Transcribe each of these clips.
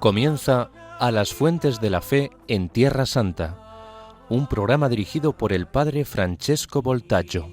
Comienza A las Fuentes de la Fe en Tierra Santa, un programa dirigido por el padre Francesco Voltaggio.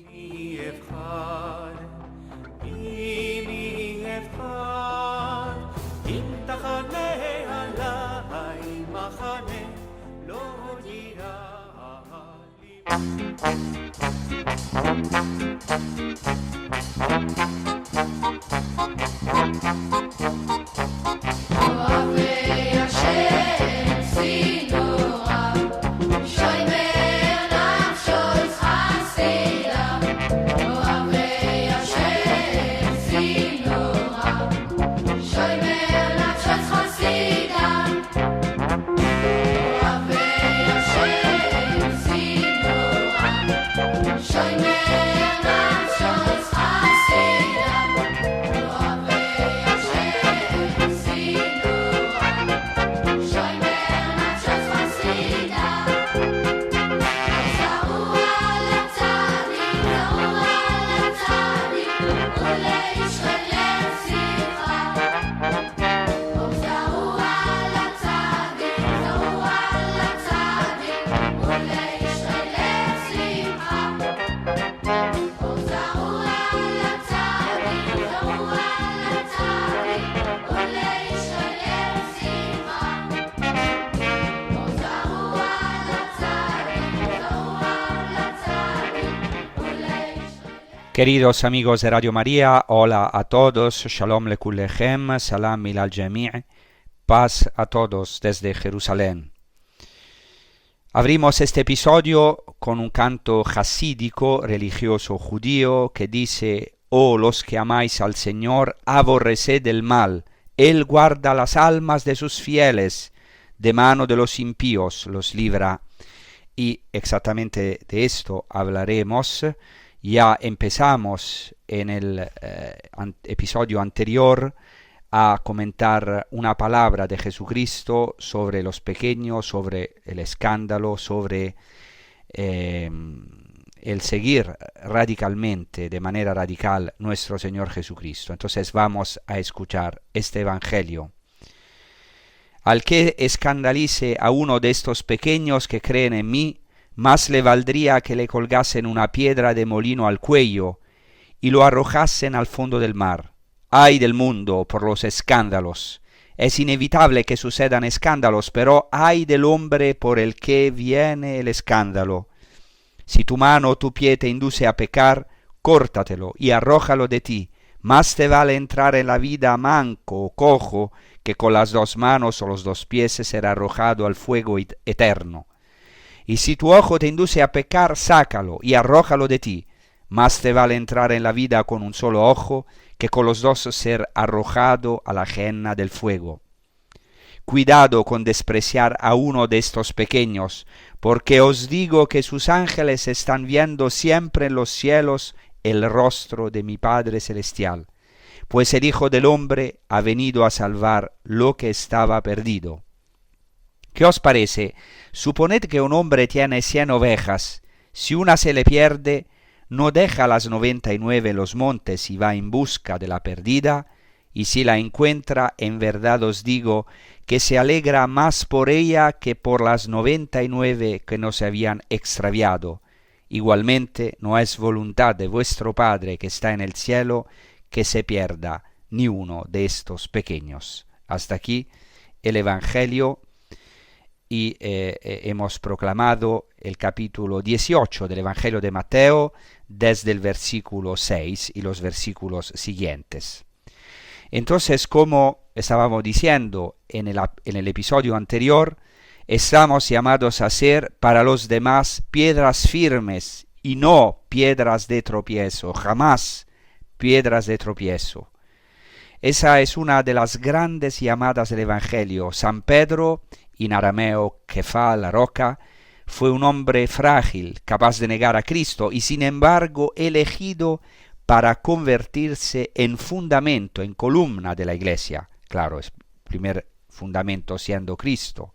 Queridos amigos de Radio María, hola a todos, Shalom Lekulechem, Salam Milal Jami', paz a todos desde Jerusalén. Abrimos este episodio con un canto jasídico religioso judío que dice: «Oh los que amáis al Señor, aborreced el mal, Él guarda las almas de sus fieles, de mano de los impíos los libra». Y exactamente de esto hablaremos. Ya empezamos en el episodio anterior a comentar una palabra de Jesucristo sobre los pequeños, sobre el escándalo, sobre el seguir radicalmente, de manera radical, nuestro Señor Jesucristo. Entonces vamos a escuchar este Evangelio. Al que escandalice a uno de estos pequeños que creen en mí, más le valdría que le colgasen una piedra de molino al cuello y lo arrojasen al fondo del mar. ¡Ay del mundo por los escándalos! Es inevitable que sucedan escándalos, pero ¡ay del hombre por el que viene el escándalo! Si tu mano o tu pie te induce a pecar, córtatelo y arrójalo de ti. Más te vale entrar en la vida manco o cojo que con las dos manos o los dos pies ser arrojado al fuego eterno. Y si tu ojo te induce a pecar, sácalo y arrójalo de ti. Más te vale entrar en la vida con un solo ojo que con los dos ser arrojado a la gehenna del fuego. Cuidado con despreciar a uno de estos pequeños, porque os digo que sus ángeles están viendo siempre en los cielos el rostro de mi Padre Celestial. Pues el Hijo del Hombre ha venido a salvar lo que estaba perdido. ¿Qué os parece? Suponed que un hombre tiene 100 ovejas. Si una se le pierde, ¿no deja las 99 en los montes y va en busca de la perdida? Y si la encuentra, en verdad os digo que se alegra más por ella que por las 99 que no se habían extraviado. Igualmente, no es voluntad de vuestro Padre que está en el cielo que se pierda ni uno de estos pequeños. Hasta aquí el Evangelio. Y hemos proclamado el capítulo 18 del Evangelio de Mateo desde el versículo 6 y los versículos siguientes. Entonces, como estábamos diciendo en el episodio anterior, estamos llamados a ser para los demás piedras firmes y no piedras de tropiezo, jamás piedras de tropiezo. Esa es una de las grandes llamadas del Evangelio. San Pedro, en arameo Kefa, la roca, fue un hombre frágil, capaz de negar a Cristo y sin embargo elegido para convertirse en fundamento, en columna de la Iglesia. Claro, es primer fundamento siendo Cristo.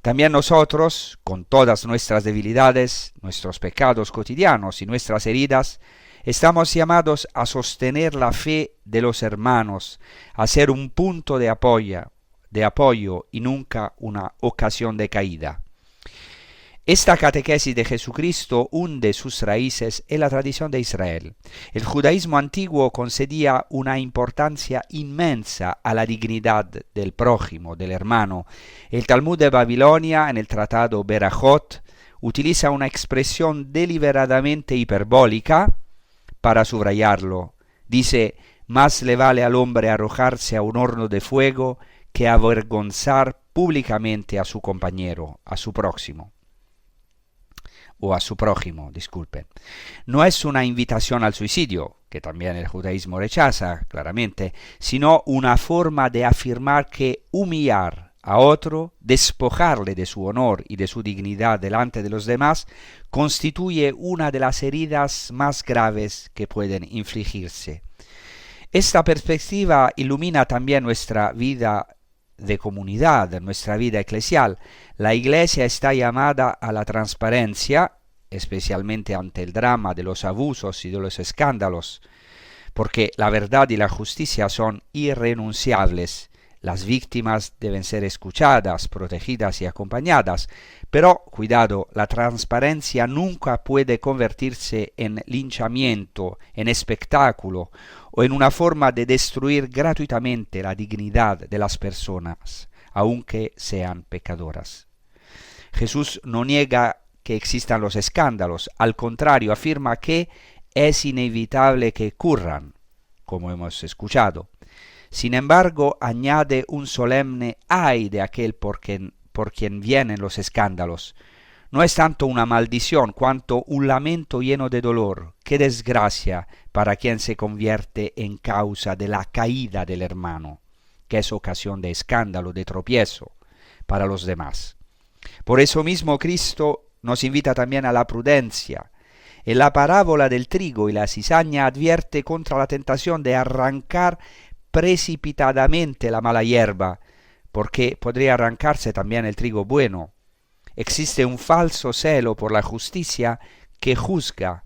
También nosotros, con todas nuestras debilidades, nuestros pecados cotidianos y nuestras heridas, estamos llamados a sostener la fe de los hermanos, a ser un punto de apoyo y nunca una ocasión de caída. Esta catequesis de Jesucristo hunde sus raíces en la tradición de Israel. El judaísmo antiguo concedía una importancia inmensa a la dignidad del prójimo, del hermano. El Talmud de Babilonia, en el tratado Berajot, utiliza una expresión deliberadamente hiperbólica para subrayarlo. Dice: más le vale al hombre arrojarse a un horno de fuego que avergonzar públicamente a su compañero, a su próximo. O a su prójimo, disculpen. No es una invitación al suicidio, que también el judaísmo rechaza claramente, sino una forma de afirmar que humillar a otro, despojarle de su honor y de su dignidad delante de los demás, constituye una de las heridas más graves que pueden infligirse. Esta perspectiva ilumina también nuestra vida de comunidad, nuestra vida eclesial. La Iglesia está llamada a la transparencia, especialmente ante el drama de los abusos y de los escándalos, porque la verdad y la justicia son irrenunciables. Las víctimas deben ser escuchadas, protegidas y acompañadas, pero cuidado, la transparencia nunca puede convertirse en linchamiento, en espectáculo o en una forma de destruir gratuitamente la dignidad de las personas, aunque sean pecadoras. Jesús no niega que existan los escándalos, al contrario, afirma que es inevitable que ocurran, como hemos escuchado. Sin embargo, añade un solemne ay de aquel por quien vienen los escándalos. No es tanto una maldición cuanto un lamento lleno de dolor. ¡Qué desgracia para quien se convierte en causa de la caída del hermano, que es ocasión de escándalo, de tropiezo para los demás! Por eso mismo Cristo nos invita también a la prudencia. En la parábola del trigo y la cizaña advierte contra la tentación de arrancar precipitadamente la mala hierba, porque podría arrancarse también el trigo bueno. Existe un falso celo por la justicia que juzga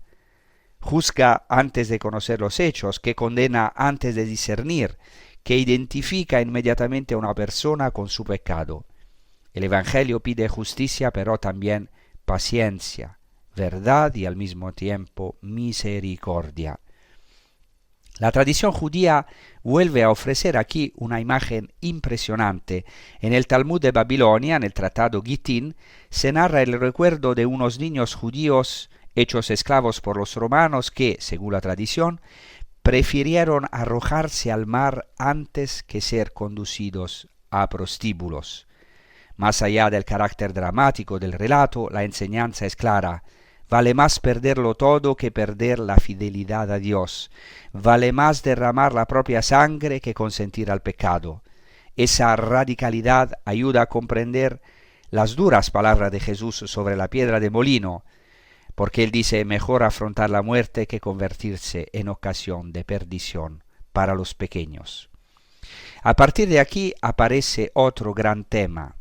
antes de conocer los hechos, que condena antes de discernir, que identifica inmediatamente a una persona con su pecado. El Evangelio pide justicia, pero también paciencia, verdad y al mismo tiempo misericordia. La tradición judía vuelve a ofrecer aquí una imagen impresionante. En el Talmud de Babilonia, en el tratado Gitín, se narra el recuerdo de unos niños judíos hechos esclavos por los romanos que, según la tradición, prefirieron arrojarse al mar antes que ser conducidos a prostíbulos. Más allá del carácter dramático del relato, la enseñanza es clara. Vale más perderlo todo que perder la fidelidad a Dios. Vale más derramar la propia sangre que consentir al pecado. Esa radicalidad ayuda a comprender las duras palabras de Jesús sobre la piedra de molino, porque él dice: mejor afrontar la muerte que convertirse en ocasión de perdición para los pequeños. A partir de aquí aparece otro gran tema: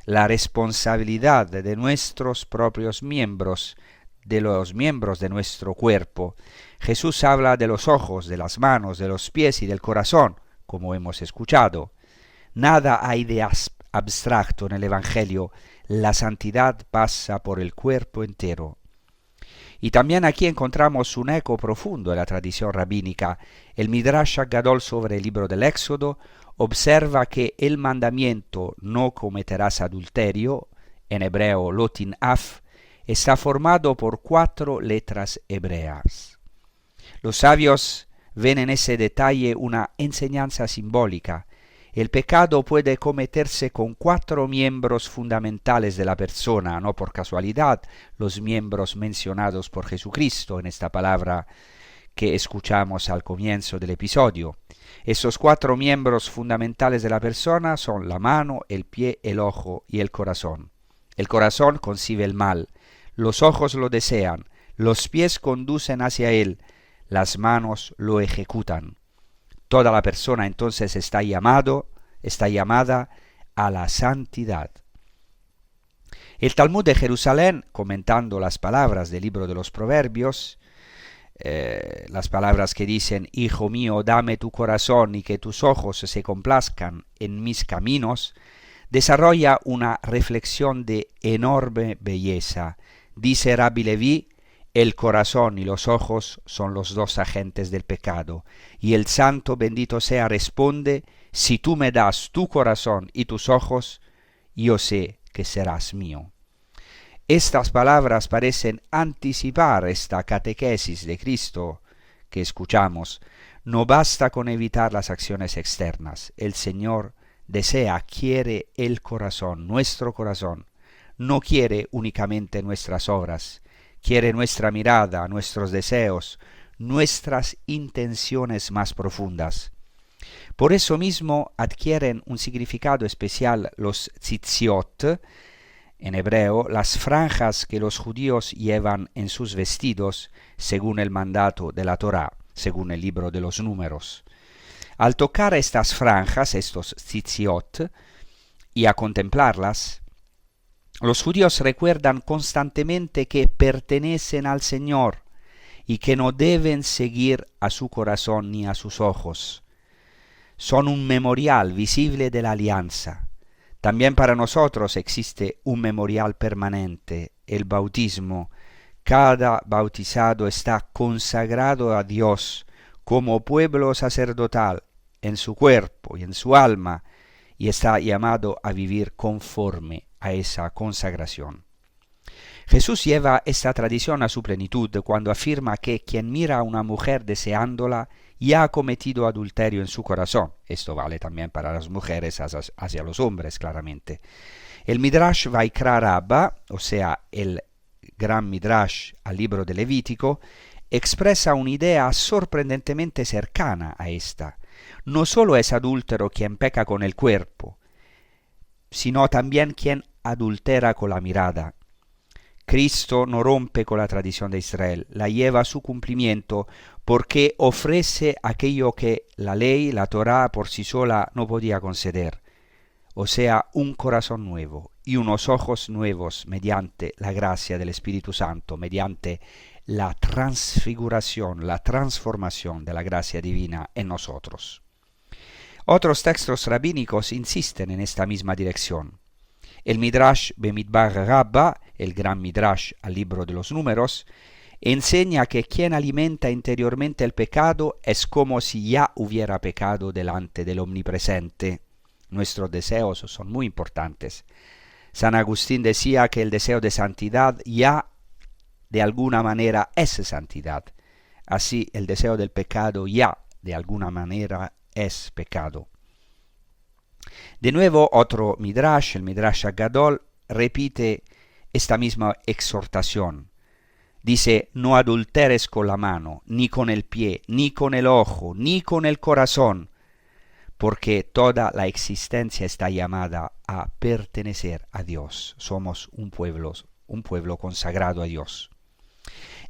la responsabilidad de nuestros propios miembros, de los miembros de nuestro cuerpo. Jesús habla de los ojos, de las manos, de los pies y del corazón, como hemos escuchado. Nada hay de abstracto en el Evangelio. La santidad pasa por el cuerpo entero. Y también aquí encontramos un eco profundo en la tradición rabínica. El Midrash Gadol sobre el libro del Éxodo observa que el mandamiento "no cometerás adulterio", en hebreo lotin af, está formado por 4 letras hebreas. Los sabios ven en ese detalle una enseñanza simbólica. El pecado puede cometerse con 4 miembros fundamentales de la persona, no por casualidad los miembros mencionados por Jesucristo en esta palabra que escuchamos al comienzo del episodio. Esos 4 miembros fundamentales de la persona son la mano, el pie, el ojo y el corazón. El corazón concibe el mal, los ojos lo desean, los pies conducen hacia él, las manos lo ejecutan. Toda la persona entonces está llamada a la santidad. El Talmud de Jerusalén, comentando las palabras del libro de los Proverbios, las palabras que dicen: Hijo mío, dame tu corazón y que tus ojos se complazcan en mis caminos, desarrolla una reflexión de enorme belleza. Dice Rabbi Leví: el corazón y los ojos son los dos agentes del pecado. Y el santo bendito sea responde: si tú me das tu corazón y tus ojos, yo sé que serás mío. Estas palabras parecen anticipar esta catequesis de Cristo que escuchamos. No basta con evitar las acciones externas. El Señor quiere el corazón, nuestro corazón. No quiere únicamente nuestras obras. Quiere nuestra mirada, nuestros deseos, nuestras intenciones más profundas. Por eso mismo adquieren un significado especial los tzitziot, en hebreo, las franjas que los judíos llevan en sus vestidos según el mandato de la Torá, según el libro de los Números. Al tocar estas franjas, estos tzitziot, y a contemplarlas, los judíos recuerdan constantemente que pertenecen al Señor y que no deben seguir a su corazón ni a sus ojos. Son un memorial visible de la alianza. También para nosotros existe un memorial permanente, el bautismo. Cada bautizado está consagrado a Dios como pueblo sacerdotal en su cuerpo y en su alma, y está llamado a vivir conforme a esa consagración. Jesús lleva esta tradición a su plenitud cuando afirma que quien mira a una mujer deseándola ya ha cometido adulterio en su corazón. Esto vale también para las mujeres hacia los hombres, claramente. El Midrash Vaikra Rabba, o sea, el gran Midrash al libro de Levítico, expresa una idea sorprendentemente cercana a esta. No solo es adúltero quien peca con el cuerpo, sino también quien adultera con la mirada. Cristo no rompe con la tradición de Israel, la lleva a su cumplimiento porque ofrece aquello que la ley, la Torá por sí sola no podía conceder, o sea, un corazón nuevo y unos ojos nuevos mediante la gracia del Espíritu Santo, mediante la transfiguración, la transformación de la gracia divina en nosotros. Otros textos rabínicos insisten en esta misma dirección. El Midrash Bemidbar Rabba, el gran Midrash al libro de los Números, enseña que quien alimenta interiormente el pecado es como si ya hubiera pecado delante del Omnipresente. Nuestros deseos son muy importantes. San Agustín decía que el deseo de santidad ya de alguna manera es santidad. Así el deseo del pecado ya de alguna manera es pecado. De nuevo, otro Midrash, el Midrash Agadol, repite esta misma exhortación. Dice: no adulteres con la mano, ni con el pie, ni con el ojo, ni con el corazón, porque toda la existencia está llamada a pertenecer a Dios. Somos un pueblo consagrado a Dios.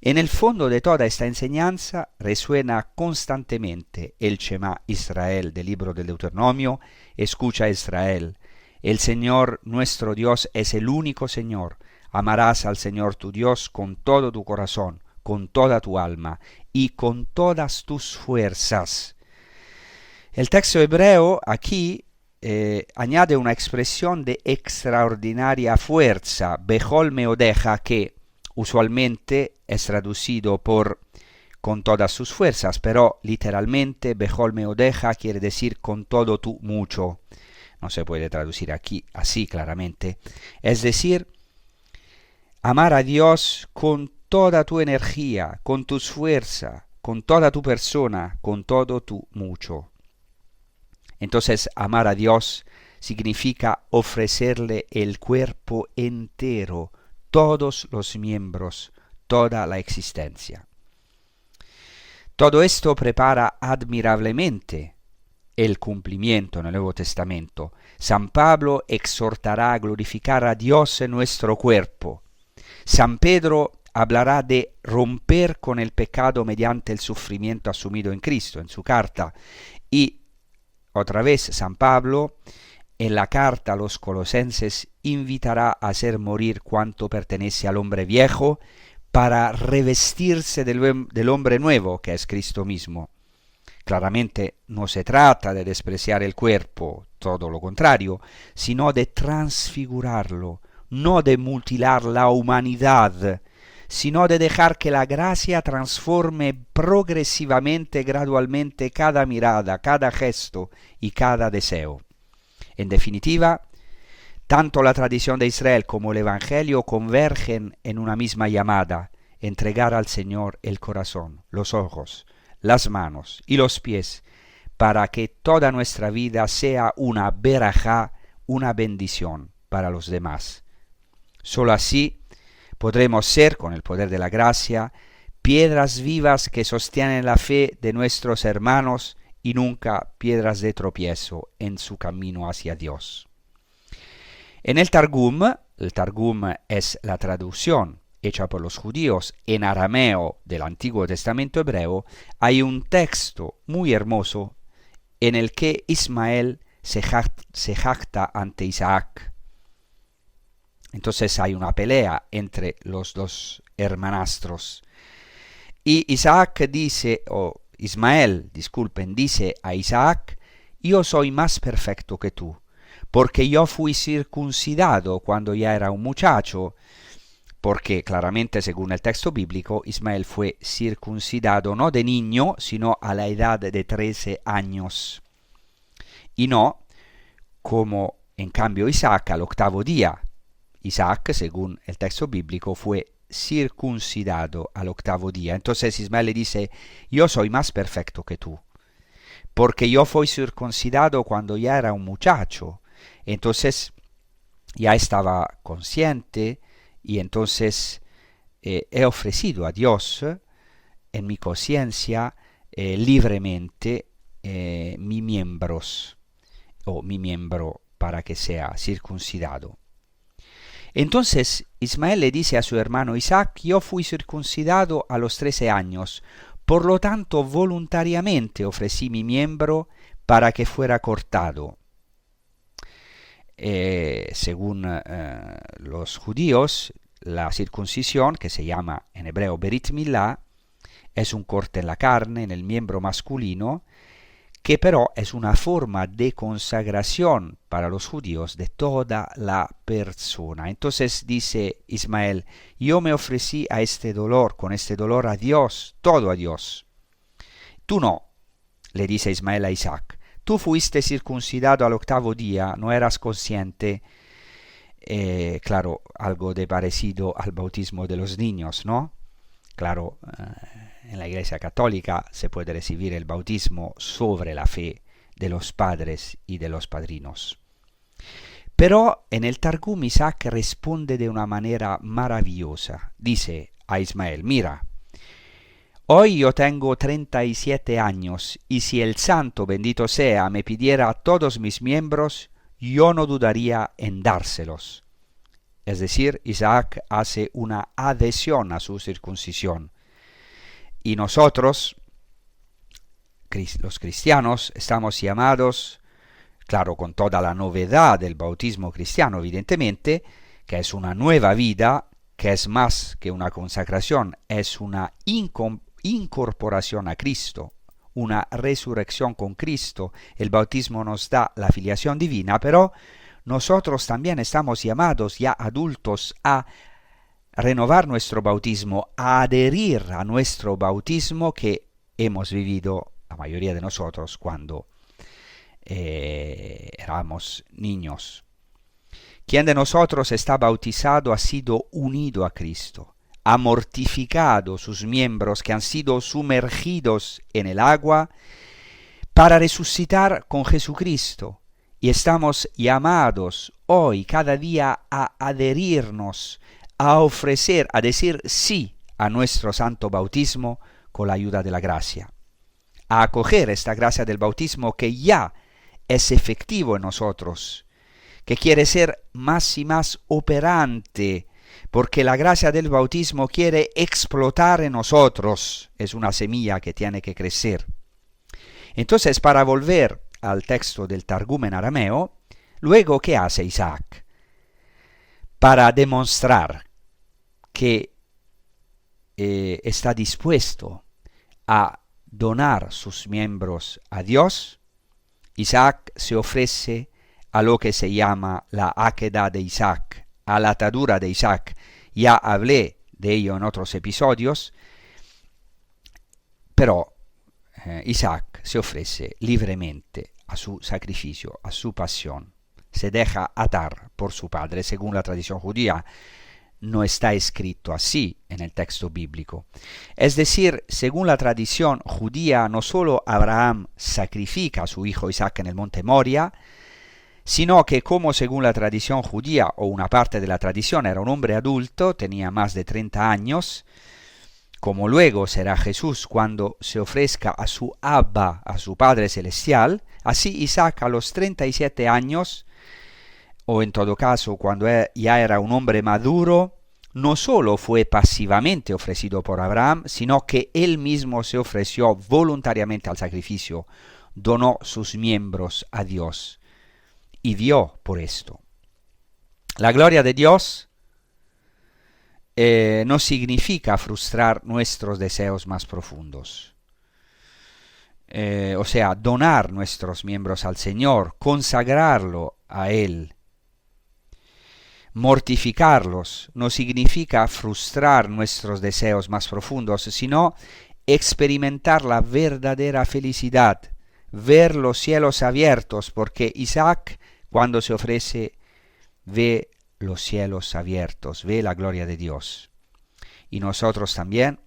En el fondo de toda esta enseñanza resuena constantemente el Shema Israel del libro del Deuteronomio. Escucha, Israel, el Señor nuestro Dios es el único Señor. Amarás al Señor tu Dios con todo tu corazón, con toda tu alma y con todas tus fuerzas. El texto hebreo aquí añade una expresión de extraordinaria fuerza, Bechol meodeja, que usualmente es traducido por con todas sus fuerzas, pero literalmente Bechol meodeja quiere decir con todo tu mucho. No se puede traducir aquí así claramente. Es decir, amar a Dios con toda tu energía, con tus fuerzas, con toda tu persona, con todo tu mucho. Entonces, amar a Dios significa ofrecerle el cuerpo entero, todos los miembros, toda la existencia. Todo esto prepara admirablemente el cumplimiento en el Nuevo Testamento. San Pablo exhortará a glorificar a Dios en nuestro cuerpo. San Pedro hablará de romper con el pecado mediante el sufrimiento asumido en Cristo, en su carta. Y otra vez San Pablo en la carta a los Colosenses invitará a hacer morir cuanto pertenece al hombre viejo para revestirse del hombre nuevo, que es Cristo mismo. Claramente no se trata de despreciar el cuerpo, todo lo contrario, sino de transfigurarlo, no de mutilar la humanidad, sino de dejar que la gracia transforme progresivamente, gradualmente, cada mirada, cada gesto y cada deseo. En definitiva, tanto la tradición de Israel como el Evangelio convergen en una misma llamada: entregar al Señor el corazón, los ojos, las manos y los pies, para que toda nuestra vida sea una berajá, una bendición para los demás. Solo así podremos ser, con el poder de la gracia, piedras vivas que sostienen la fe de nuestros hermanos y nunca piedras de tropiezo en su camino hacia Dios. En el Targum es la traducción hecha por los judíos en arameo del Antiguo Testamento hebreo, hay un texto muy hermoso en el que Ismael se jacta ante Isaac. Entonces hay una pelea entre los dos hermanastros. Y Ismael dice a Isaac: yo soy más perfecto que tú, porque yo fui circuncidado cuando ya era un muchacho, porque claramente, según el texto bíblico, Ismael fue circuncidado no de niño, sino a la edad de 13 años. Y no como en cambio Isaac al 8º día. Isaac, según el texto bíblico, fue circuncidado al 8º día. Entonces Ismael le dice: yo soy más perfecto que tú, porque yo fui circuncidado cuando ya era un muchacho. Entonces ya estaba consciente, y entonces he ofrecido a Dios en mi conciencia libremente mi miembro para que sea circuncidado. Entonces Ismael le dice a su hermano Isaac: yo fui circuncidado a los 13 años, por lo tanto voluntariamente ofrecí mi miembro para que fuera cortado. Según los judíos, la circuncisión, que se llama en hebreo Berit Milá, es un corte en la carne, en el miembro masculino, que pero es una forma de consagración para los judíos de toda la persona. Entonces dice Ismael: yo me ofrecí a este dolor, con este dolor a Dios, todo a Dios. Tú no, le dice Ismael a Isaac. Tú fuiste circuncidado al 8º día, no eras consciente. Claro, algo de parecido al bautismo de los niños, ¿no? Claro, en la Iglesia Católica se puede recibir el bautismo sobre la fe de los padres y de los padrinos. Pero en el Targum Isaac responde de una manera maravillosa. Dice a Ismael: mira, hoy yo tengo 37 años, y si el Santo, bendito sea, me pidiera todos mis miembros, yo no dudaría en dárselos. Es decir, Isaac hace una adhesión a su circuncisión. Y nosotros, los cristianos, estamos llamados, claro, con toda la novedad del bautismo cristiano, evidentemente, que es una nueva vida, que es más que una consagración, es una incorporación a Cristo, una resurrección con Cristo. El bautismo nos da la filiación divina, pero nosotros también estamos llamados ya adultos a renovar nuestro bautismo, a adherir a nuestro bautismo que hemos vivido la mayoría de nosotros cuando éramos niños. Quien de nosotros está bautizado ha sido unido a Cristo, ha mortificado sus miembros que han sido sumergidos en el agua para resucitar con Jesucristo, y estamos llamados hoy cada día a adherirnos, a ofrecer, a decir sí a nuestro santo bautismo con la ayuda de la gracia, a acoger esta gracia del bautismo que ya es efectivo en nosotros, que quiere ser más y más operante, porque la gracia del bautismo quiere explotar en nosotros. Es una semilla que tiene que crecer. Entonces, para volver al texto del Targum en arameo, Luego, ¿qué hace Isaac? Para demostrar que está dispuesto a donar sus miembros a Dios, Isaac se ofrece a lo que se llama la áqueda de Isaac, a la atadura de Isaac. Ya hablé de ello en otros episodios, pero Isaac se ofrece libremente a su sacrificio, a su pasión. Se deja atar por su padre, según la tradición judía. No está escrito así en el texto bíblico. Es decir, según la tradición judía, no solo Abraham sacrifica a su hijo Isaac en el monte Moria, sino que como según la tradición judía, o una parte de la tradición, era un hombre adulto, tenía más de 30 años, como luego será Jesús cuando se ofrezca a su Abba, a su Padre Celestial, así Isaac a los 37 años, o en todo caso cuando ya era un hombre maduro, no solo fue pasivamente ofrecido por Abraham, sino que él mismo se ofreció voluntariamente al sacrificio, donó sus miembros a Dios y dio por esto. La gloria de Dios no significa frustrar nuestros deseos más profundos. O sea, donar nuestros miembros al Señor, consagrarlo a Él, mortificarlos, no significa frustrar nuestros deseos más profundos, sino experimentar la verdadera felicidad, ver los cielos abiertos, porque Isaac, cuando se ofrece, ve los cielos abiertos, ve la gloria de Dios. Y nosotros también,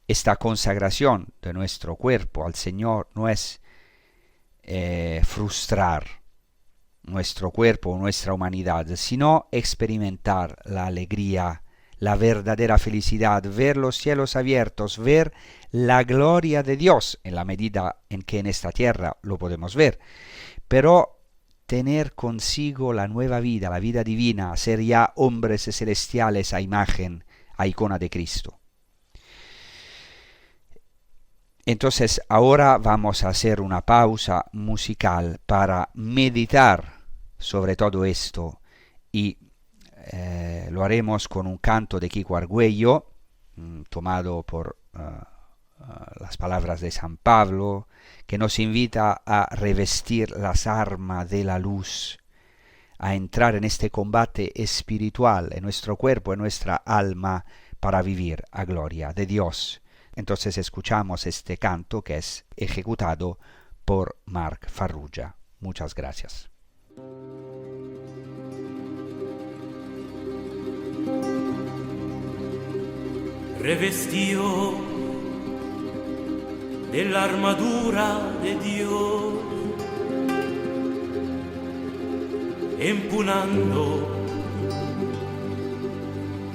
esta consagración de nuestro cuerpo al Señor no es frustrar nuestro cuerpo, nuestra humanidad, sino experimentar la alegría, la verdadera felicidad, ver los cielos abiertos, ver la gloria de Dios en la medida en que en esta tierra lo podemos ver, pero tener consigo la nueva vida, la vida divina, ser ya hombres celestiales a imagen, a icona de Cristo. Entonces ahora vamos a hacer una pausa musical para meditar sobre todo esto y lo haremos con un canto de Kiko Argüello, tomado por las palabras de San Pablo, que nos invita a revestir las armas de la luz, a entrar en este combate espiritual en nuestro cuerpo, en nuestra alma, para vivir a gloria de Dios. Entonces escuchamos este canto que es ejecutado por Mark Farrugia. Muchas gracias. Revestido de la armadura de Dios, empuñando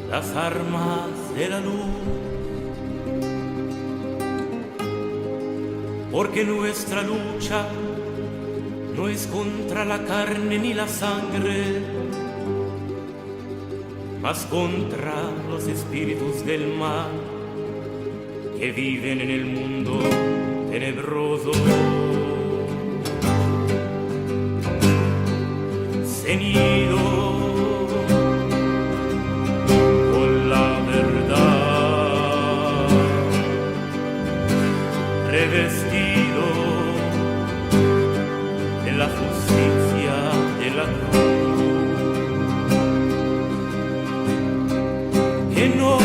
las armas de la luz, porque nuestra lucha no es contra la carne ni la sangre, mas contra los espíritus del mal que viven en el mundo tenebroso. Ceñido con la verdad, revestido de la justicia de la cruz, que no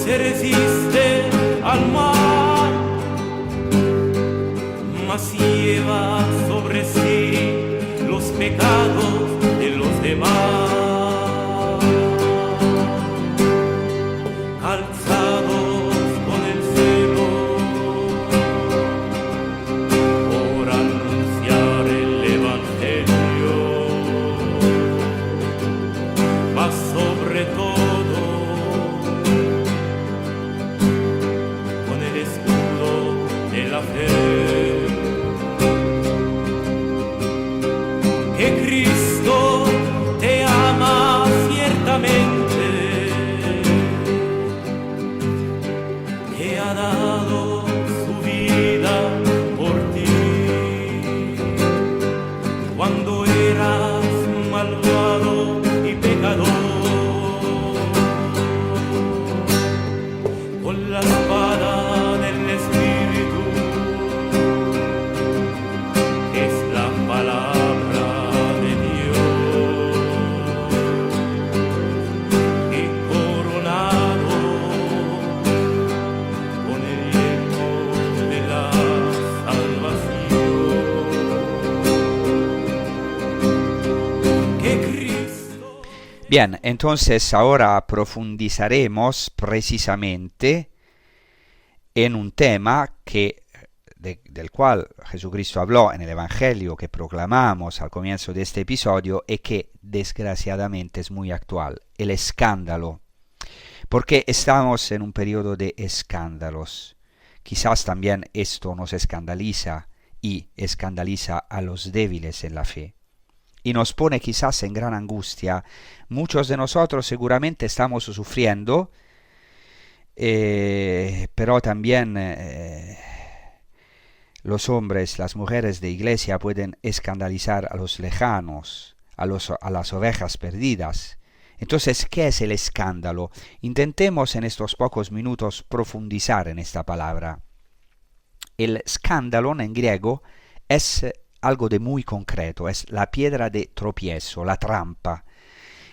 se resiste al mal, mas lleva sobre sí los pecados de los demás. Calzados con el celo por anunciar el Evangelio, mas sobre todo con el Bien, entonces ahora profundizaremos precisamente en un tema del cual Jesucristo habló en el Evangelio que proclamamos al comienzo de este episodio y que desgraciadamente es muy actual, el escándalo. Porque estamos en un periodo de escándalos. Quizás también esto nos escandaliza y escandaliza a los débiles en la fe. Y nos pone quizás en gran angustia. Muchos de nosotros seguramente estamos sufriendo, pero también los hombres, las mujeres de iglesia pueden escandalizar a los lejanos, a las ovejas perdidas. Entonces, ¿qué es el escándalo? Intentemos en estos pocos minutos profundizar en esta palabra. El scandalon en griego es algo de muy concreto, es la piedra de tropiezo, la trampa.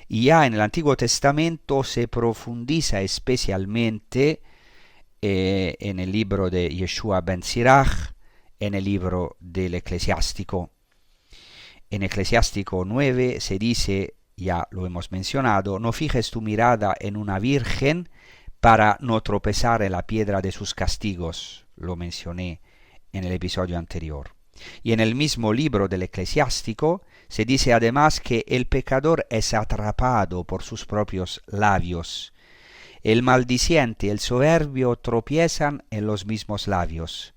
Y ya en el Antiguo Testamento se profundiza especialmente en el libro de Yeshua ben Sirach, en el libro del Eclesiástico. En Eclesiástico 9 se dice, ya lo hemos mencionado, no fijes tu mirada en una virgen para no tropezar en la piedra de sus castigos. Lo mencioné en el episodio anterior. Y en el mismo libro del Eclesiástico se dice además que el pecador es atrapado por sus propios labios. El maldiciente y el soberbio tropiezan en los mismos labios.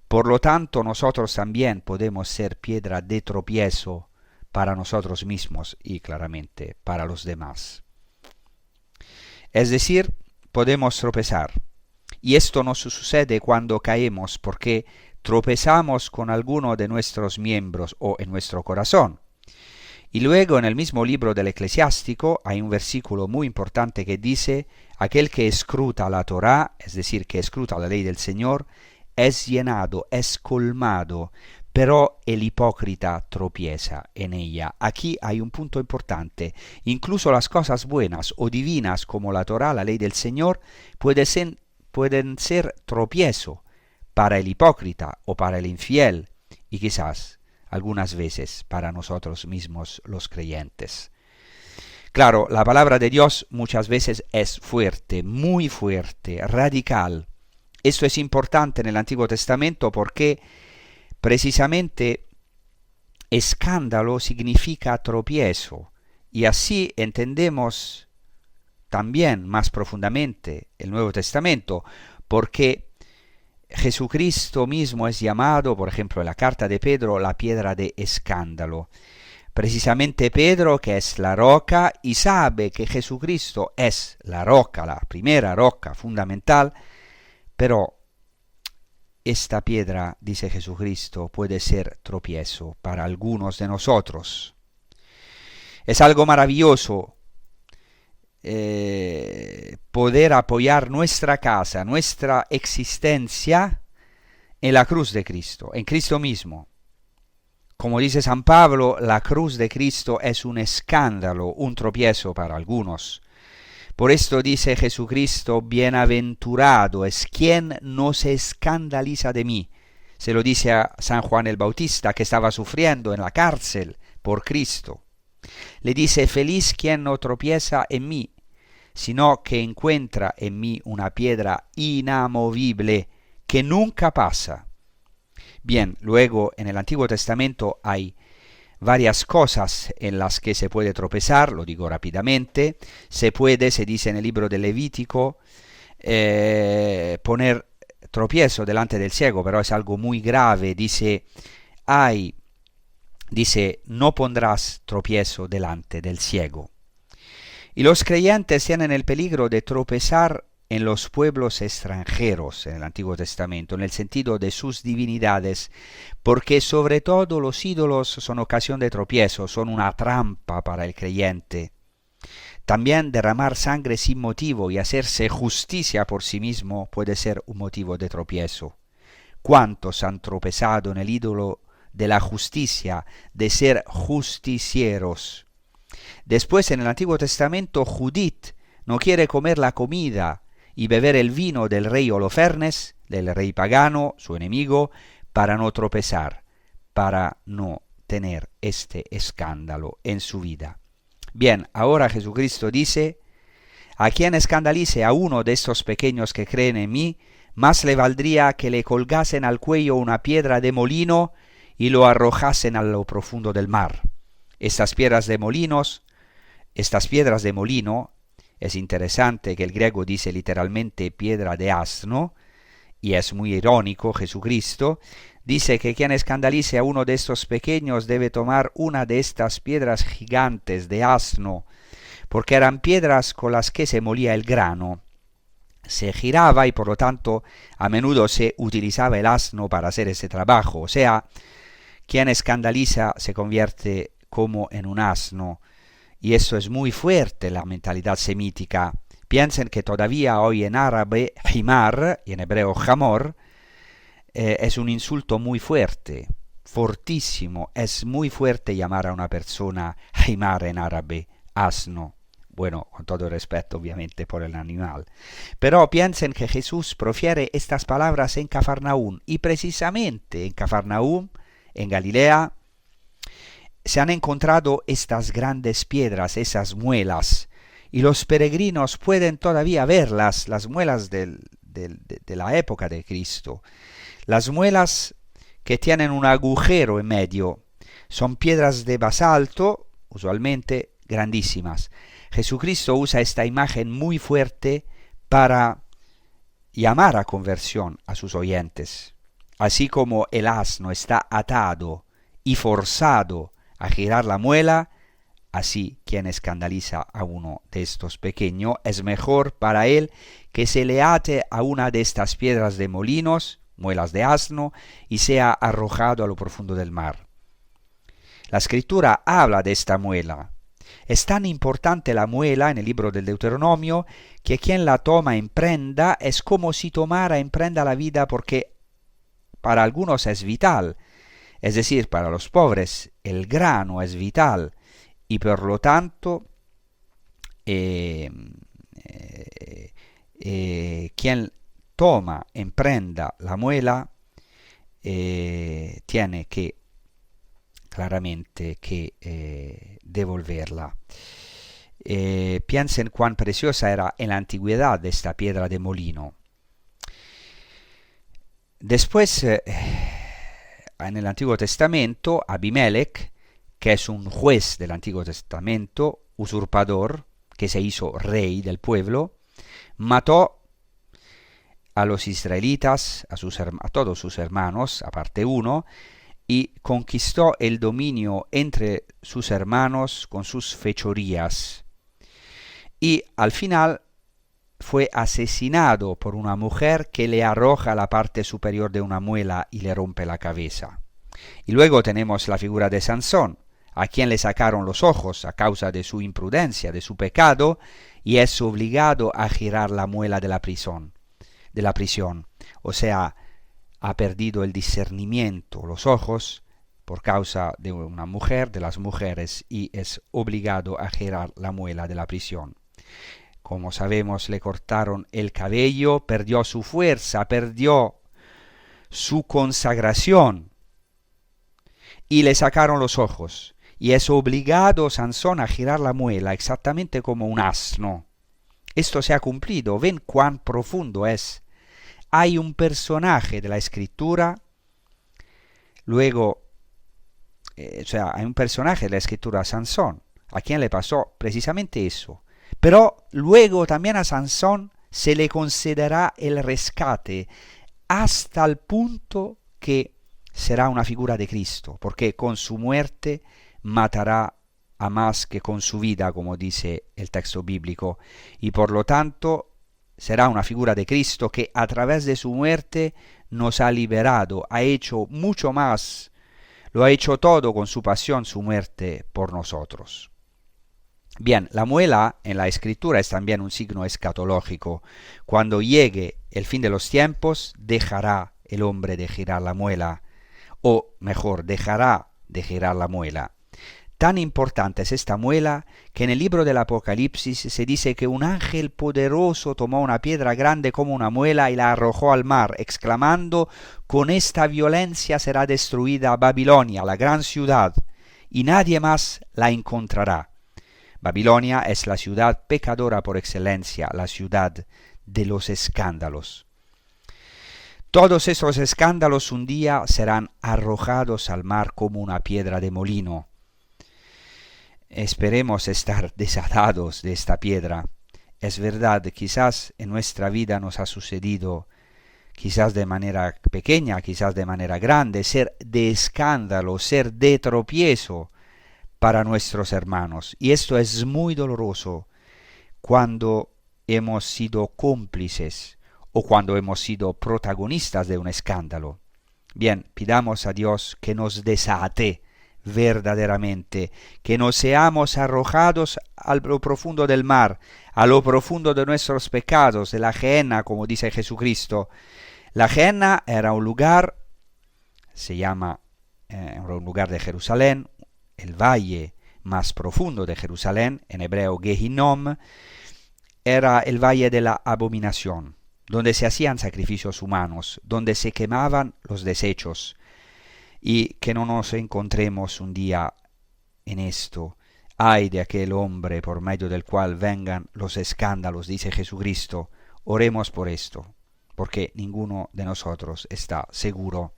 Por lo tanto, nosotros también podemos ser piedra de tropiezo para nosotros mismos y claramente para los demás. Es decir, podemos tropezar. Y esto nos sucede cuando caemos porque tropezamos con alguno de nuestros miembros o en nuestro corazón. Y luego en el mismo libro del Eclesiástico hay un versículo muy importante que dice: aquel que escruta la Torá, es decir, que escruta la ley del Señor, es llenado, es colmado, pero el hipócrita tropieza en ella. Aquí hay un punto importante. Incluso las cosas buenas o divinas como la Torá, la ley del Señor, pueden ser tropiezo para el hipócrita o para el infiel y quizás algunas veces para nosotros mismos los creyentes. Claro, la palabra de Dios muchas veces es fuerte, muy fuerte, radical. Esto es importante en el Antiguo Testamento porque precisamente escándalo significa tropiezo y así entendemos también más profundamente el Nuevo Testamento porque Jesucristo mismo es llamado, por ejemplo, en la carta de Pedro, la piedra de escándalo. Precisamente Pedro, que es la roca, y sabe que Jesucristo es la roca, la primera roca fundamental, pero esta piedra, dice Jesucristo, puede ser tropiezo para algunos de nosotros. Es algo maravilloso poder apoyar nuestra casa, nuestra existencia en la cruz de Cristo, en Cristo mismo. Como dice San Pablo, la cruz de Cristo es un escándalo, un tropiezo para algunos. Por esto dice Jesucristo, bienaventurado es quien no se escandaliza de mí. Se lo dice a San Juan el Bautista, que estaba sufriendo en la cárcel por Cristo. Le dice, feliz quien no tropieza en mí, sino que encuentra en mí una piedra inamovible que nunca pasa. Bien, luego en el Antiguo Testamento hay varias cosas en las que se puede tropezar, lo digo rápidamente. Se dice en el libro de Levítico, poner tropiezo delante del ciego, pero es algo muy grave. Dice, no pondrás tropiezo delante del ciego. Y los creyentes tienen el peligro de tropezar en los pueblos extranjeros en el Antiguo Testamento, en el sentido de sus divinidades, porque sobre todo los ídolos son ocasión de tropiezo, son una trampa para el creyente. También derramar sangre sin motivo y hacerse justicia por sí mismo puede ser un motivo de tropiezo. ¿Cuántos han tropezado en el ídolo de la justicia, de ser justicieros? Después en el Antiguo Testamento Judith no quiere comer la comida y beber el vino del rey Holofernes, del rey pagano, su enemigo, para no tropezar, para no tener este escándalo en su vida. Bien, ahora Jesucristo dice: a quien escandalice a uno de estos pequeños que creen en mí, más le valdría que le colgasen al cuello una piedra de molino y lo arrojasen a lo profundo del mar. Estas piedras de molino, es interesante que el griego dice literalmente piedra de asno, y es muy irónico. Jesucristo dice que quien escandalice a uno de estos pequeños debe tomar una de estas piedras gigantes de asno, porque eran piedras con las que se molía el grano. Se giraba y por lo tanto a menudo se utilizaba el asno para hacer ese trabajo. O sea, quien escandaliza se convierte como en un asno. Y eso es muy fuerte, la mentalidad semítica. Piensen que todavía hoy en árabe, himar, y en hebreo jamor, es un insulto muy fuerte, fortísimo. Es muy fuerte llamar a una persona himar en árabe, asno. Bueno, con todo el respeto obviamente por el animal. Pero piensen que Jesús profiere estas palabras en Cafarnaúm, y precisamente en Cafarnaúm, en Galilea, se han encontrado estas grandes piedras, esas muelas, y los peregrinos pueden todavía verlas, las muelas de la época de Cristo. Las muelas que tienen un agujero en medio son piedras de basalto, usualmente grandísimas. Jesucristo usa esta imagen muy fuerte para llamar a conversión a sus oyentes. Así como el asno está atado y forzado a girar la muela, así quien escandaliza a uno de estos pequeños es mejor para él que se le ate a una de estas piedras de molinos, muelas de asno, y sea arrojado a lo profundo del mar. La Escritura habla de esta muela. Es tan importante la muela en el libro del Deuteronomio que quien la toma en prenda es como si tomara en prenda la vida, porque para algunos es vital. Es decir, para los pobres el grano es vital, y por lo tanto quien toma en prenda la muela tiene que claramente que devolverla. Piensen cuán preciosa era en la antigüedad esta piedra de molino. Después, en el Antiguo Testamento, Abimelech, que es un juez del Antiguo Testamento, usurpador, que se hizo rey del pueblo, mató a los israelitas, a todos sus hermanos, aparte uno, y conquistó el dominio entre sus hermanos con sus fechorías. Y al final fue asesinado por una mujer que le arroja la parte superior de una muela y le rompe la cabeza. Y luego tenemos la figura de Sansón, a quien le sacaron los ojos a causa de su imprudencia, de su pecado, y es obligado a girar la muela de la prisión. O sea, ha perdido el discernimiento, los ojos, por causa de una mujer, de las mujeres, y es obligado a girar la muela de la prisión. Como sabemos, le cortaron el cabello, perdió su fuerza, perdió su consagración, y le sacaron los ojos, y es obligado Sansón a girar la muela exactamente como un asno. Esto se ha cumplido. ¿Ven cuán profundo es? Hay un personaje de la Escritura, hay un personaje de la Escritura, Sansón, a quien le pasó precisamente eso. Pero luego también a Sansón se le concederá el rescate hasta el punto que será una figura de Cristo, porque con su muerte matará a más que con su vida, como dice el texto bíblico, y por lo tanto será una figura de Cristo que a través de su muerte nos ha liberado, ha hecho mucho más, lo ha hecho todo con su pasión, su muerte por nosotros. Bien, la muela en la Escritura es también un signo escatológico. Cuando llegue el fin de los tiempos, dejará el hombre de girar la muela, o mejor, dejará de girar la muela. Tan importante es esta muela que en el libro del Apocalipsis se dice que un ángel poderoso tomó una piedra grande como una muela y la arrojó al mar, exclamando: con esta violencia será destruida Babilonia, la gran ciudad, y nadie más la encontrará. Babilonia es la ciudad pecadora por excelencia, la ciudad de los escándalos. Todos esos escándalos un día serán arrojados al mar como una piedra de molino. Esperemos estar desatados de esta piedra. Es verdad, quizás en nuestra vida nos ha sucedido, quizás de manera pequeña, quizás de manera grande, ser de escándalo, ser de tropiezo para nuestros hermanos. Y esto es muy doloroso cuando hemos sido cómplices o cuando hemos sido protagonistas de un escándalo. Bien, pidamos a Dios que nos desate verdaderamente, que no seamos arrojados a lo profundo del mar, a lo profundo de nuestros pecados, de la Gehenna, como dice Jesucristo. La Gehenna era un lugar, un lugar de Jerusalén, el valle más profundo de Jerusalén, en hebreo Gehinnom, era el valle de la abominación, donde se hacían sacrificios humanos, donde se quemaban los desechos, y que no nos encontremos un día en esto. Ay de aquel hombre por medio del cual vengan los escándalos, dice Jesucristo. Oremos por esto, porque ninguno de nosotros está seguro.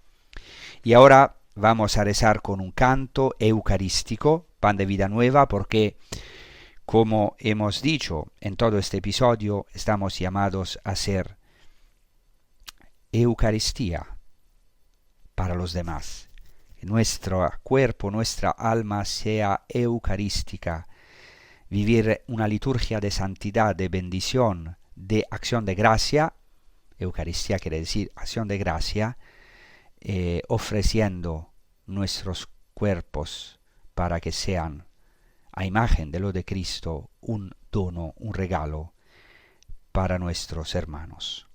Y ahora vamos a rezar con un canto eucarístico, Pan de Vida Nueva, porque, como hemos dicho en todo este episodio, estamos llamados a ser Eucaristía para los demás. Que nuestro cuerpo, nuestra alma sea eucarística, vivir una liturgia de santidad, de bendición, de acción de gracia. Eucaristía quiere decir acción de gracia, ofreciendo nuestros cuerpos para que sean, a imagen de lo de Cristo, un dono, un regalo para nuestros hermanos.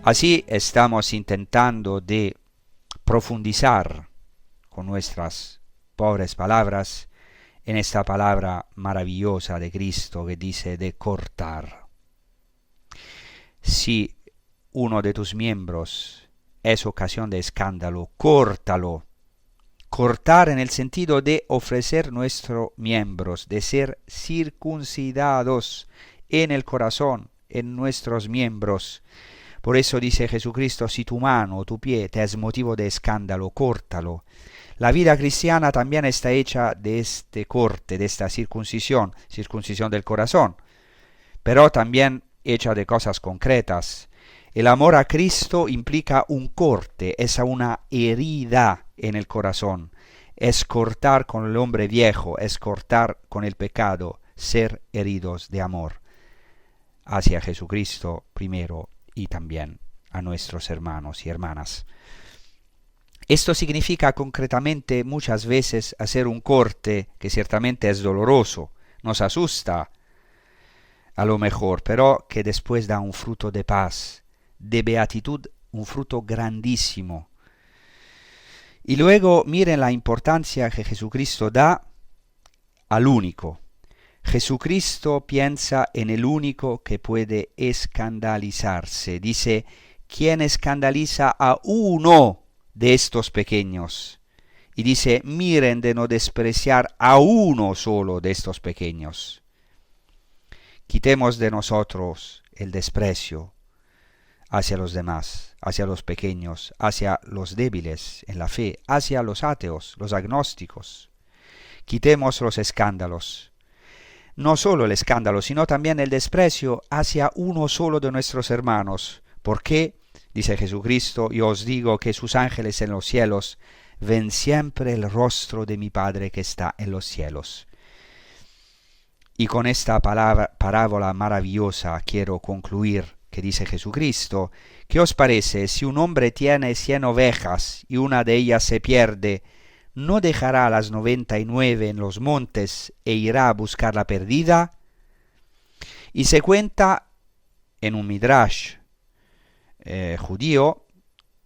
Así estamos intentando de profundizar con nuestras pobres palabras en esta palabra maravillosa de Cristo que dice de cortar. Si uno de tus miembros es ocasión de escándalo, córtalo. Cortar en el sentido de ofrecer nuestros miembros, de ser circuncidados en el corazón, en nuestros miembros. Por eso dice Jesucristo, si tu mano o tu pie te es motivo de escándalo, córtalo. La vida cristiana también está hecha de este corte, de esta circuncisión del corazón, pero también hecha de cosas concretas. El amor a Cristo implica un corte, es una herida en el corazón, es cortar con el hombre viejo, es cortar con el pecado, ser heridos de amor hacia Jesucristo primero y también a nuestros hermanos y hermanas. Esto significa concretamente muchas veces hacer un corte que ciertamente es doloroso, nos asusta a lo mejor, pero que después da un fruto de paz, de beatitud, un fruto grandísimo. Y luego miren la importancia que Jesucristo da al único. Jesucristo piensa en el único que puede escandalizarse. Dice, ¿quién escandaliza a uno de estos pequeños? Y dice, miren de no despreciar a uno solo de estos pequeños. Quitemos de nosotros el desprecio hacia los demás, hacia los pequeños, hacia los débiles en la fe, hacia los ateos, los agnósticos. Quitemos los escándalos. No solo el escándalo, sino también el desprecio hacia uno solo de nuestros hermanos. ¿Por qué? Dice Jesucristo, yo os digo que sus ángeles en los cielos ven siempre el rostro de mi Padre que está en los cielos. Y con esta parábola maravillosa quiero concluir, que dice Jesucristo, ¿qué os parece si un hombre tiene 100 ovejas y una de ellas se pierde? ¿No dejará las 99 en los montes e irá a buscar la perdida? Y se cuenta en un midrash judío,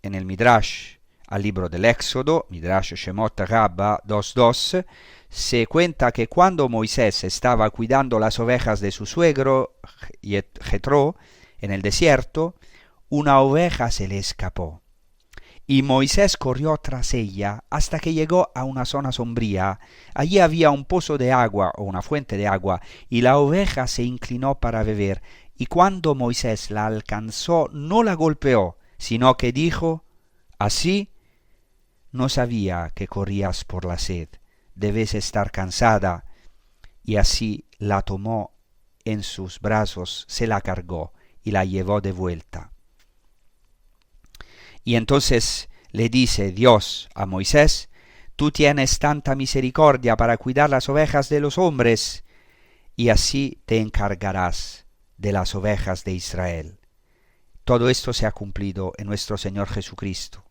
en el midrash al libro del Éxodo, midrash Shemot Rabba 2.2, se cuenta que cuando Moisés estaba cuidando las ovejas de su suegro Jetro en el desierto, una oveja se le escapó. Y Moisés corrió tras ella hasta que llegó a una zona sombría. Allí había un pozo de agua o una fuente de agua, y la oveja se inclinó para beber. Y cuando Moisés la alcanzó, no la golpeó, sino que dijo, así no sabía que corrías por la sed, debes estar cansada. Y así la tomó en sus brazos, se la cargó y la llevó de vuelta. Y entonces le dice Dios a Moisés, tú tienes tanta misericordia para cuidar las ovejas de los hombres, y así te encargarás de las ovejas de Israel. Todo esto se ha cumplido en nuestro Señor Jesucristo,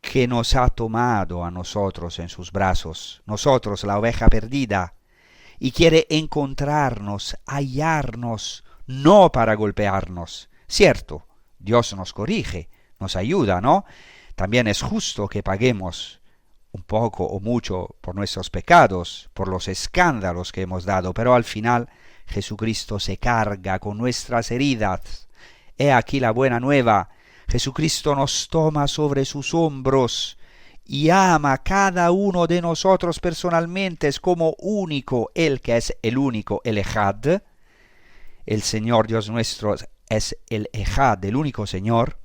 que nos ha tomado a nosotros en sus brazos, nosotros la oveja perdida, y quiere encontrarnos, hallarnos, no para golpearnos. Cierto, Dios nos corrige, nos ayuda, ¿no? También es justo que paguemos un poco o mucho por nuestros pecados, por los escándalos que hemos dado, pero al final Jesucristo se carga con nuestras heridas. He aquí la buena nueva. Jesucristo nos toma sobre sus hombros y ama a cada uno de nosotros personalmente. Es como único, Él que es el único, el Ejad. El Señor Dios nuestro es el Ejad, el único Señor.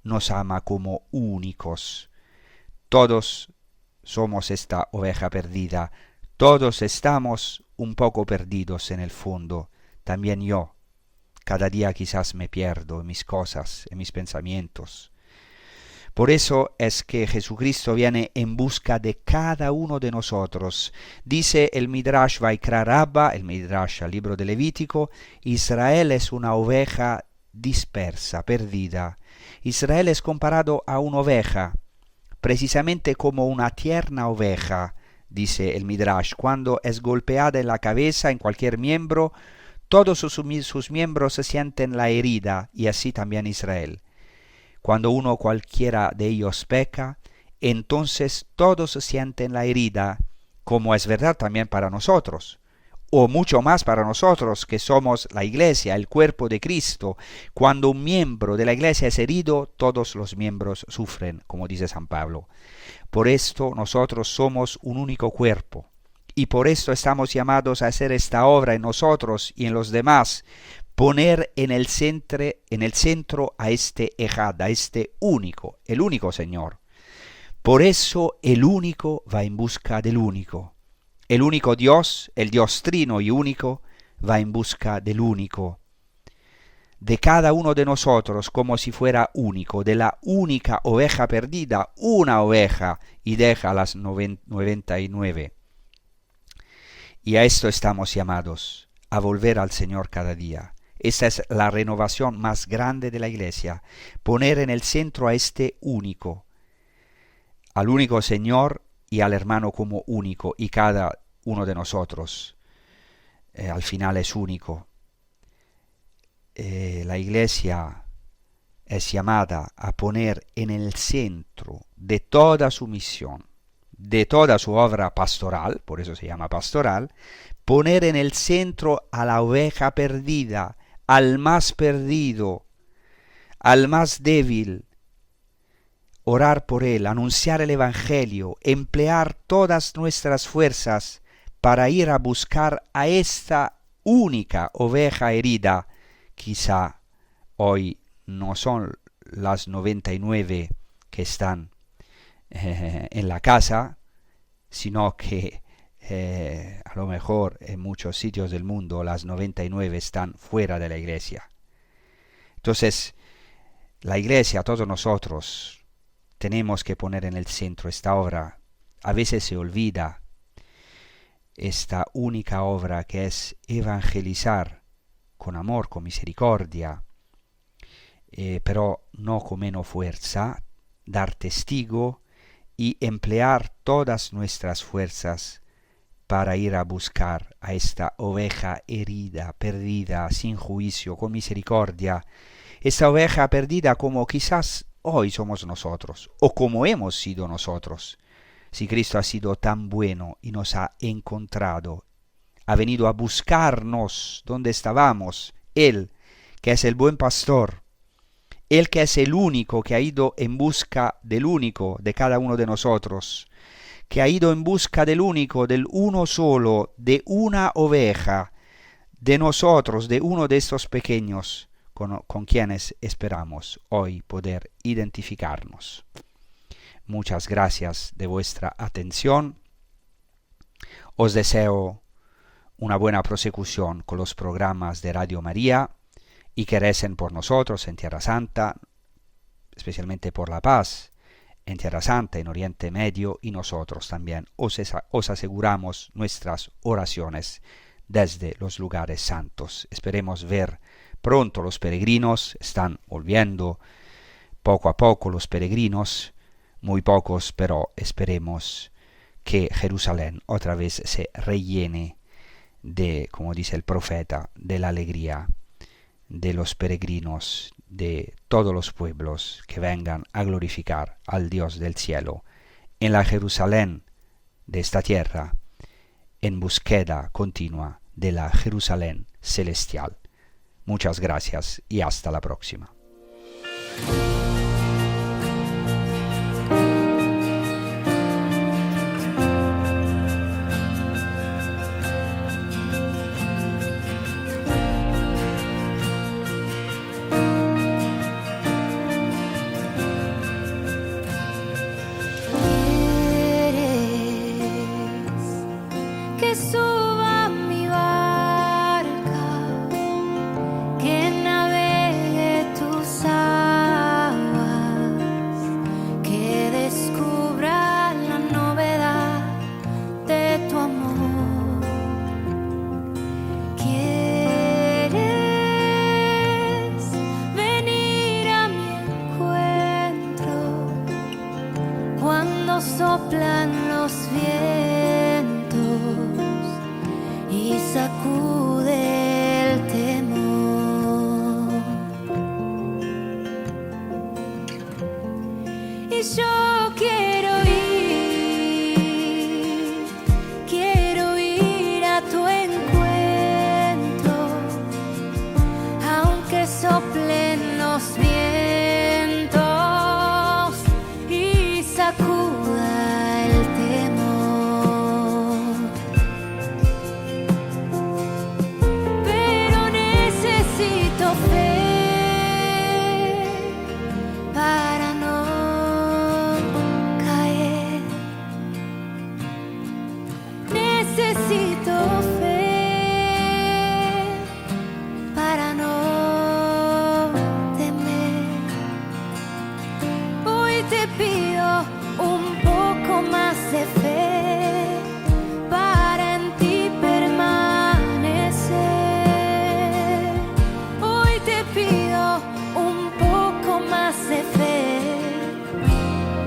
Nos ama como únicos. Todos somos esta oveja perdida. Todos estamos un poco perdidos en el fondo. También yo. Cada día quizás me pierdo en mis cosas, en mis pensamientos. Por eso es que Jesucristo viene en busca de cada uno de nosotros. Dice el Midrash Vaikra Rabba, el Midrash al libro de Levítico, Israel es una oveja dispersa, perdida. Israel es comparado a una oveja, precisamente como una tierna oveja, dice el Midrash, cuando es golpeada en la cabeza, en cualquier miembro, todos sus miembros se sienten la herida, y así también Israel. Cuando uno cualquiera de ellos peca, entonces todos sienten la herida, como es verdad también para nosotros, o mucho más para nosotros que somos la iglesia, el cuerpo de Cristo. Cuando un miembro de la iglesia es herido, todos los miembros sufren, como dice San Pablo. Por esto nosotros somos un único cuerpo, y por esto estamos llamados a hacer esta obra en nosotros y en los demás, poner en el centro a este Ejad, a este único, el único Señor. Por eso el único va en busca del único. El único Dios, el Dios trino y único, va en busca del único. De cada uno de nosotros como si fuera único, de la única oveja perdida, una oveja, y deja las 99. Y a esto estamos llamados, a volver al Señor cada día. Esta es la renovación más grande de la Iglesia, poner en el centro a este único, al único Señor y al hermano como único, y cada uno de nosotros al final es único. La Iglesia es llamada a poner en el centro de toda su misión, de toda su obra pastoral, por eso se llama pastoral, poner en el centro a la oveja perdida, al más perdido, al más débil, orar por él, anunciar el Evangelio, emplear todas nuestras fuerzas para ir a buscar a esta única oveja herida. Quizá hoy no son las 99 que están en la casa, sino que a lo mejor en muchos sitios del mundo las 99 están fuera de la iglesia. Entonces, la iglesia, todos nosotros, tenemos que poner en el centro esta obra. A veces se olvida esta única obra que es evangelizar con amor, con misericordia, pero no con menos fuerza, dar testigo y emplear todas nuestras fuerzas para ir a buscar a esta oveja herida, perdida, sin juicio, con misericordia. Esta oveja perdida como quizás hoy somos nosotros, o como hemos sido nosotros. Si Cristo ha sido tan bueno y nos ha encontrado, ha venido a buscarnos donde estábamos, Él, que es el buen pastor, Él que es el único que ha ido en busca del único de cada uno de nosotros, que ha ido en busca del único, del uno solo, de una oveja, de nosotros, de uno de estos pequeños con quienes esperamos hoy poder identificarnos. Muchas gracias de vuestra atención. Os deseo una buena prosecución con los programas de Radio María y que recen por nosotros en Tierra Santa, especialmente por la paz en Tierra Santa, en Oriente Medio, y nosotros también os aseguramos nuestras oraciones desde los lugares santos. Esperemos ver pronto los peregrinos, están volviendo poco a poco los peregrinos, muy pocos, pero esperemos que Jerusalén otra vez se rellene de, como dice el profeta, de la alegría de los peregrinos de todos los pueblos que vengan a glorificar al Dios del cielo en la Jerusalén de esta tierra, en búsqueda continua de la Jerusalén celestial. Muchas gracias y hasta la próxima. Que navegue tu pido un poco más de fe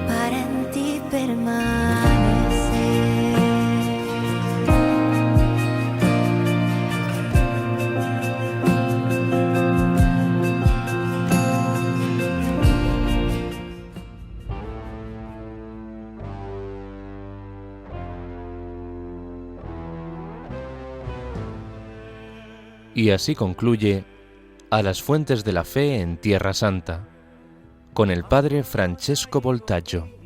para en ti permanecer. Y así concluye A las fuentes de la fe en Tierra Santa, con el padre Francesco Voltaggio.